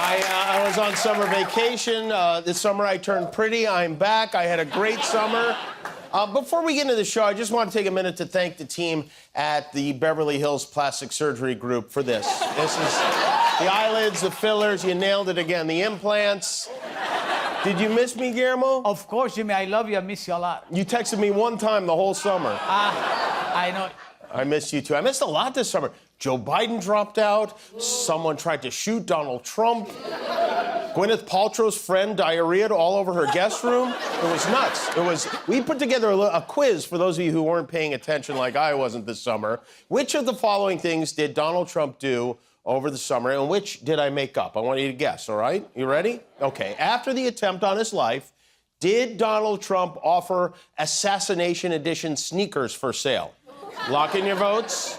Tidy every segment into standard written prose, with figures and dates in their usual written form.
I was on summer vacation. This summer I turned pretty. I'm back. I had a great summer. Before we get into the show, I just want to take a minute to thank the team at the Beverly Hills Plastic Surgery Group for this. This is the eyelids, the fillers. You nailed it again. The implants. Did you miss me, Guillermo? Of course, Jimmy. I love you. I miss you a lot. You texted me one time the whole summer. I know. I missed you, too. I missed a lot this summer. Joe Biden dropped out. Someone tried to shoot Donald Trump. Gwyneth Paltrow's friend diarrheaed all over her guest room. It was nuts. We put together a quiz for those of you who weren't paying attention like I wasn't this summer. Which of the following things did Donald Trump do over the summer, and which did I make up? I want you to guess, all right? You ready? Okay. After the attempt on his life, did Donald Trump offer Assassination Edition sneakers for sale? Lock in your votes.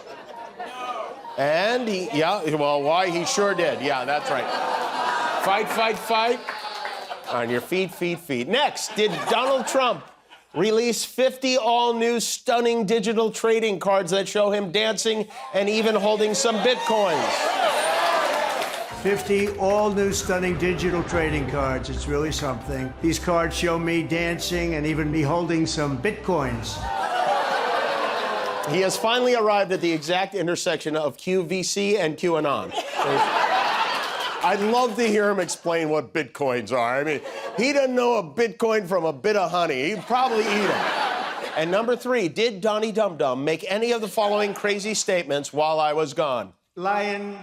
And why? He sure did. Yeah, that's right. Fight, fight, fight. On your feet, feet, feet. Next, did Donald Trump release 50 all-new stunning digital trading cards that show him dancing and even holding some bitcoins? 50 all-new stunning digital trading cards. It's really something. These cards show me dancing and even me holding some bitcoins. He has finally arrived at the exact intersection of QVC and QAnon. I'd love to hear him explain what bitcoins are. I mean, he doesn't know a bitcoin from a bit of honey. He'd probably eat them. And number 3, did Donnie Dum Dum make any of the following crazy statements while I was gone? Lion,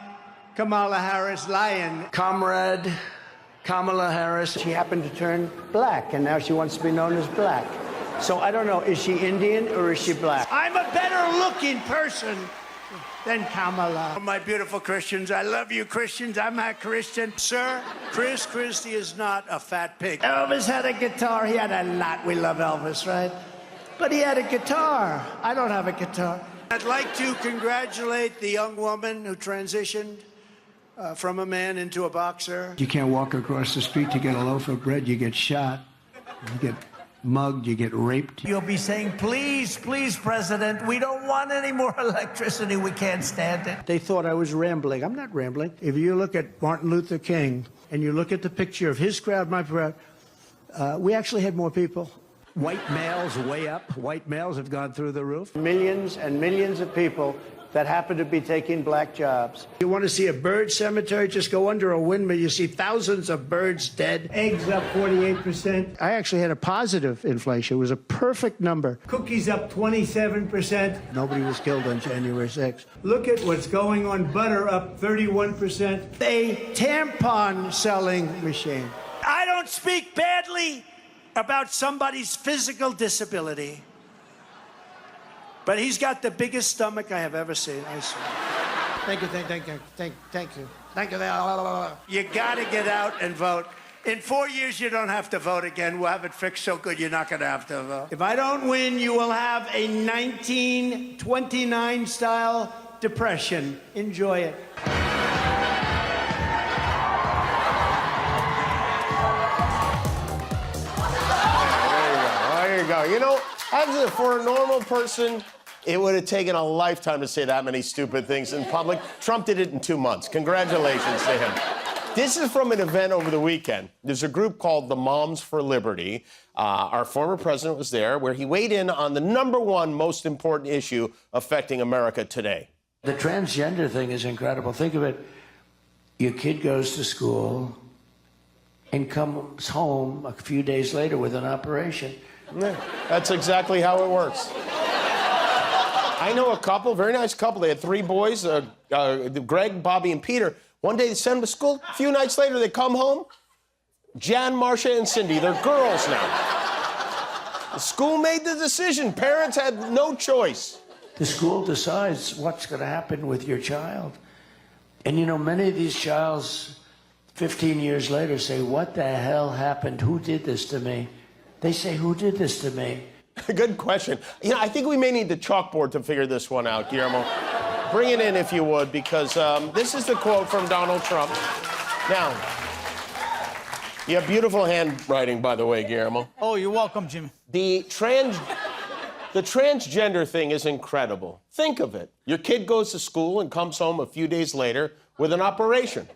Kamala Harris, lion. Comrade Kamala Harris. She happened to turn black, and now she wants to be known as black. So I don't know, is she Indian or is she black? I'm a better-looking person than Kamala. My beautiful Christians, I love you, Christians. I'm a Christian. Sir, Chris Christie is not a fat pig. Elvis had a guitar. He had a lot. We love Elvis, right? But he had a guitar. I don't have a guitar. I'd like to congratulate the young woman who transitioned from a man into a boxer. You can't walk across the street to get a loaf of bread. You get shot. You get mugged, you get raped. You'll be saying, please, please, President, we don't want any more electricity. We can't stand it. They thought I was rambling. I'm not rambling. If you look at Martin Luther King and you look at the picture of his crowd, my crowd, we actually had more people. White males way up. White males have gone through the roof. Millions and millions of people that happen to be taking black jobs. You want to see a bird cemetery? Just go under a windmill. You see thousands of birds dead. Eggs up 48%. I actually had a positive inflation. It was a perfect number. Cookies up 27%. Nobody was killed on January 6th. Look at what's going on. Butter up 31%. A tampon selling machine. I don't speak badly about somebody's physical disability. But he's got the biggest stomach I have ever seen, I swear. Thank you. Thank you. You gotta get out and vote. In 4 years, you don't have to vote again. We'll have it fixed so good you're not gonna have to vote. If I don't win, you will have a 1929-style depression. Enjoy it. There you go. You know, actually, for a normal person, it would have taken a lifetime to say that many stupid things in public. Trump did it in 2 months. Congratulations to him. This is from an event over the weekend. There's a group called the Moms for Liberty. Our former president was there, where he weighed in on the #1 most important issue affecting America today. The transgender thing is incredible. Think of it. Your kid goes to school and comes home a few days later with an operation. Yeah, that's exactly how it works. I know a couple, very nice couple. They had 3 boys, Greg, Bobby, and Peter. One day they send them to school. A few nights later, they come home. Jan, Marcia, and Cindy, they're girls now. The school made the decision. Parents had no choice. The school decides what's going to happen with your child. And you know, many of these childs, 15 years later, say, what the hell happened? Who did this to me? They say, who did this to me? Good question. You know, I think we may need the chalkboard to figure this one out, Guillermo. Bring it in if you would, because this is the quote from Donald Trump. Now, you have beautiful handwriting, by the way, Guillermo. Oh, you're welcome, Jimmy. The transgender thing is incredible. Think of it. Your kid goes to school and comes home a few days later with an operation.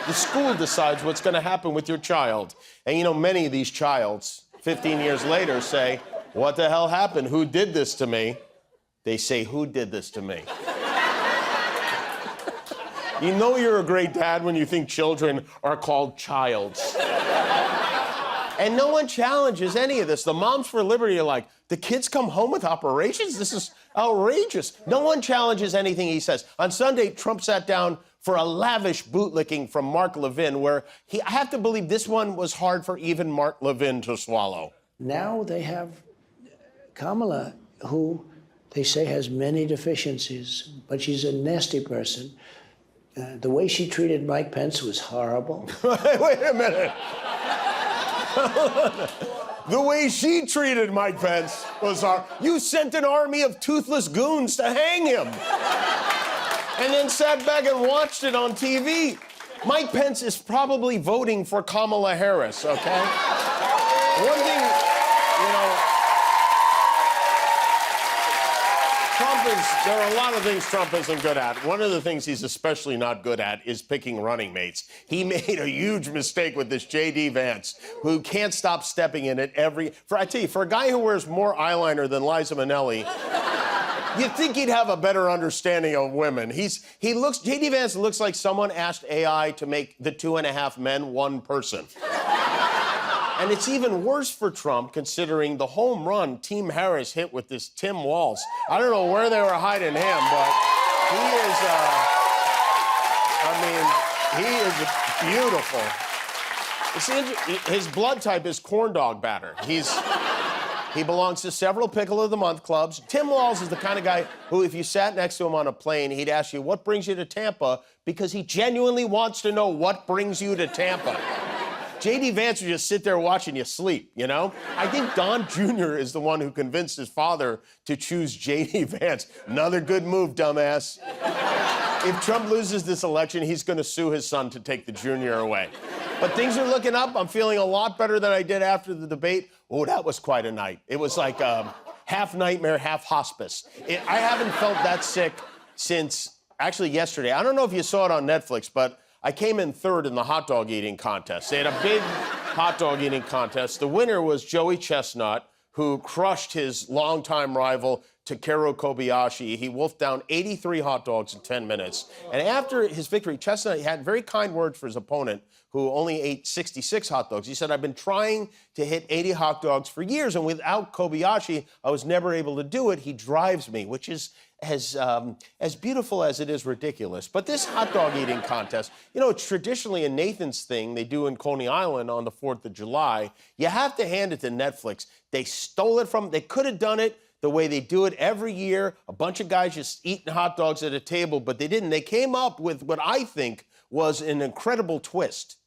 The school decides what's going to happen with your child. And you know, many of these childs, 15 years later, say, what the hell happened? Who did this to me? They say, who did this to me? You know you're a great dad when you think children are called childs. And no one challenges any of this. The Moms for Liberty are like, the kids come home with operations? This is outrageous. No one challenges anything he says. On Sunday, Trump sat down for a lavish bootlicking from Mark Levin, where I have to believe this one was hard for even Mark Levin to swallow. Now they have Kamala, who they say has many deficiencies, but she's a nasty person. The way she treated Mike Pence was horrible. Wait a minute. The way she treated Mike Pence was horrible. You sent an army of toothless goons to hang him. And then sat back and watched it on TV. Mike Pence is probably voting for Kamala Harris, okay? One thing, you know, there are a lot of things Trump isn't good at. One of the things he's especially not good at is picking running mates. He made a huge mistake with this J.D. Vance, who can't stop stepping in it I tell you, for a guy who wears more eyeliner than Liza Minnelli, you'd think he'd have a better understanding of women. J.D. Vance looks like someone asked AI to make the 2.5 Men one person. And it's even worse for Trump, considering the home run Team Harris hit with this Tim Walz. I don't know where they were hiding him, but he is beautiful. His blood type is corn dog batter. He belongs to several Pickle of the Month clubs. Tim Walz is the kind of guy who, if you sat next to him on a plane, he'd ask you, what brings you to Tampa? Because he genuinely wants to know what brings you to Tampa. J.D. Vance would just sit there watching you sleep, you know? I think Don Jr. is the one who convinced his father to choose J.D. Vance. Another good move, dumbass. If Trump loses this election, he's going to sue his son to take the junior away. But things are looking up. I'm feeling a lot better than I did after the debate. Oh, that was quite a night. It was like half nightmare, half hospice. I haven't felt that sick since, actually, yesterday. I don't know if you saw it on Netflix, but I came in third in the hot dog eating contest. They had a big hot dog eating contest. The winner was Joey Chestnut, who crushed his longtime rival, Takeru Kobayashi. He wolfed down 83 hot dogs in 10 minutes. And after his victory, Chestnut had very kind words for his opponent, who only ate 66 hot dogs. He said, I've been trying to hit 80 hot dogs for years, and without Kobayashi, I was never able to do it. He drives me, which is as beautiful as it is ridiculous. But this hot dog eating contest, you know, it's traditionally a Nathan's thing they do in Coney Island on the 4th of July. You have to hand it to Netflix. They stole it they could have done it the way they do it every year, a bunch of guys just eating hot dogs at a table, but they didn't. They came up with what I think was an incredible twist.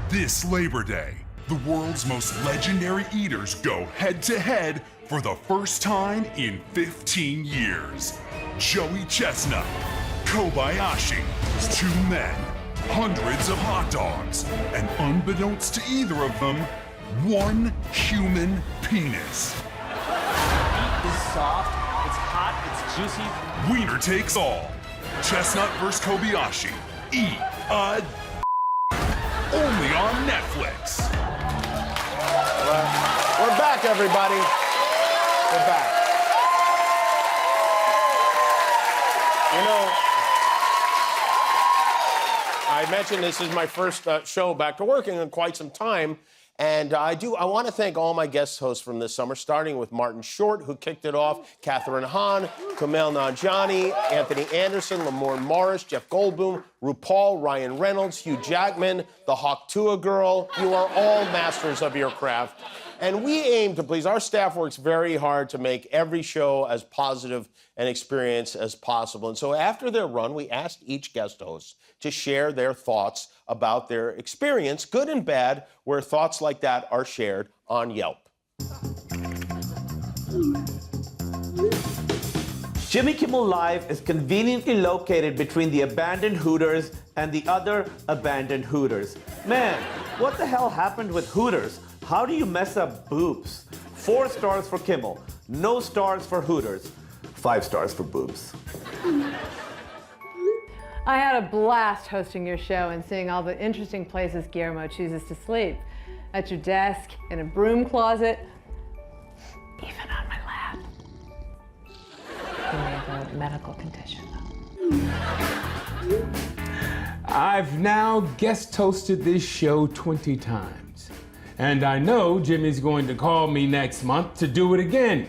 This Labor Day, the world's most legendary eaters go head-to-head for the first time in 15 years. Joey Chestnut, Kobayashi, 2 men, hundreds of hot dogs, and unbeknownst to either of them, 1 human penis. Meat is soft, it's hot, it's juicy. Wiener takes all. Chestnut vs. Kobayashi. Eat a only on Netflix. We're back, everybody. We're back. You know, I mentioned this is my first show back to working in quite some time. And I want to thank all my guest hosts from this summer, starting with Martin Short, who kicked it off, Catherine Hahn, Kumail Nanjiani, Anthony Anderson, Lamorne Morris, Jeff Goldblum, RuPaul, Ryan Reynolds, Hugh Jackman, the Hawk Tuah girl. You are all masters of your craft. And we aim to please. Our staff works very hard to make every show as positive an experience as possible. And so after their run, we asked each guest host to share their thoughts about their experience, good and bad, where thoughts like that are shared on Yelp. Jimmy Kimmel Live is conveniently located between the abandoned Hooters and the other abandoned Hooters. Man, what the hell happened with Hooters? How do you mess up boobs? 4 stars for Kimmel, no stars for Hooters, 5 stars for boobs. I had a blast hosting your show and seeing all the interesting places Guillermo chooses to sleep. At your desk, in a broom closet, even on my lap. He may have a medical condition, though. I've now guest toasted this show 20 times. And I know Jimmy's going to call me next month to do it again.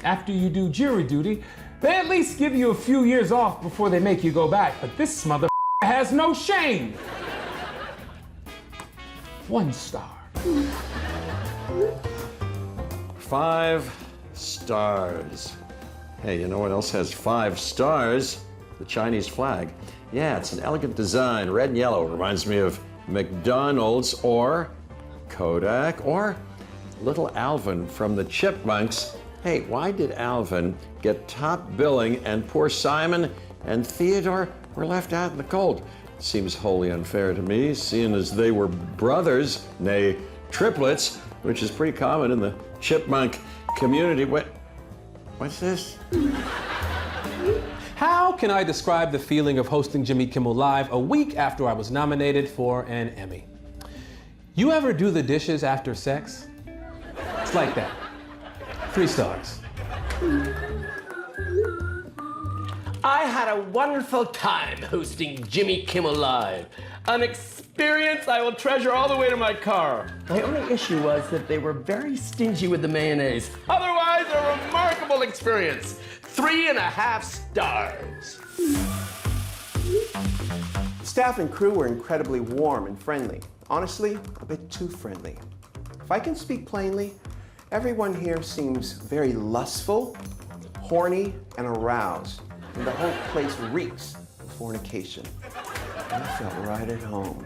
After you do jury duty, they at least give you a few years off before they make you go back. But this mother has no shame. 1 star. 5 stars. Hey, you know what else has 5 stars? The Chinese flag. Yeah, it's an elegant design, red and yellow. Reminds me of McDonald's or Kodak or little Alvin from the Chipmunks. Hey, why did Alvin get top billing and poor Simon and Theodore were left out in the cold? Seems wholly unfair to me, seeing as they were brothers, nay, triplets, which is pretty common in the chipmunk community. What's this? How can I describe the feeling of hosting Jimmy Kimmel Live a week after I was nominated for an Emmy? You ever do the dishes after sex? It's like that. 3 stars. I had a wonderful time hosting Jimmy Kimmel Live. An experience I will treasure all the way to my car. My only issue was that they were very stingy with the mayonnaise. Otherwise, a remarkable experience. 3.5 stars. The staff and crew were incredibly warm and friendly. Honestly, a bit too friendly. If I can speak plainly, everyone here seems very lustful, horny, and aroused. And the whole place reeks of fornication. I felt right at home.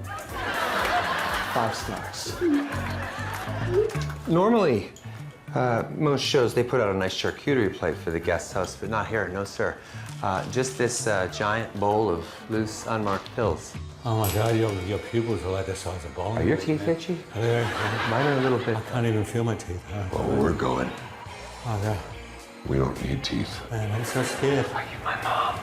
5 stars. Normally, most shows, they put out a nice charcuterie plate for the guest host, but not here, no sir. Just this giant bowl of loose, unmarked pills. Oh my God, your pupils are like the size of bones. Are your teeth itchy? Yeah. Mine are a little bit. I can't even feel my teeth. Well, where we're going, Oh, yeah. we don't need teeth. Man, I'm so scared. Are you my mom?